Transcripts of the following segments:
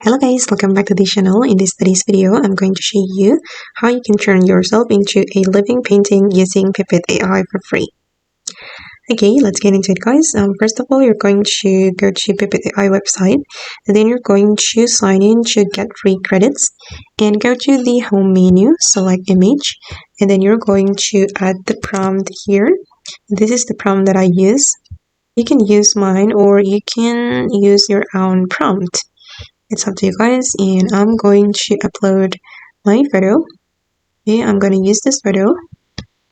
Hello guys, welcome back to the channel. In today's video, I'm going to show you how you can turn yourself into a living painting using Pipet AI for free. Okay, let's get into it guys. First of all, you're going to go to Pipet AI website, and then you're going to sign in to get free credits and go to the home menu, select image, and then you're going to add the prompt here. This is the prompt that I use. You can use mine or you can use your own prompt. It's up to you guys, and I'm going to upload my photo. Okay, I'm going to use this photo,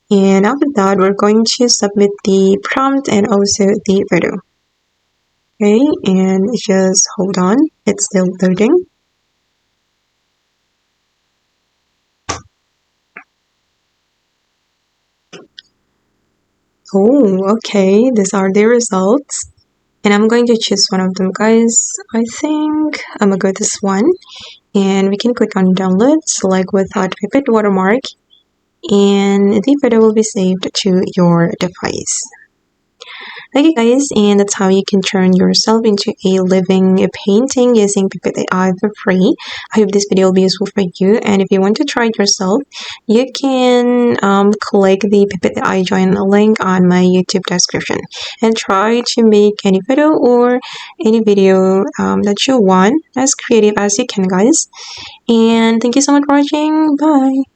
and after that we're going to submit the prompt and also the photo. Okay, and just hold on, it's still loading. Oh, okay, these are the results. And I'm going to choose one of them, guys. I think I'm gonna go with this one. And we can click on download, select without Pipet Watermark, and the photo will be saved to your device. Okay guys, and that's how you can turn yourself into a living painting using Pipet AI for free. I hope this video will be useful for you, and if you want to try it yourself, you can click the Pipet AI join link on my YouTube description and try to make any photo or any video that you want, as creative as you can guys. And thank you so much for watching. Bye.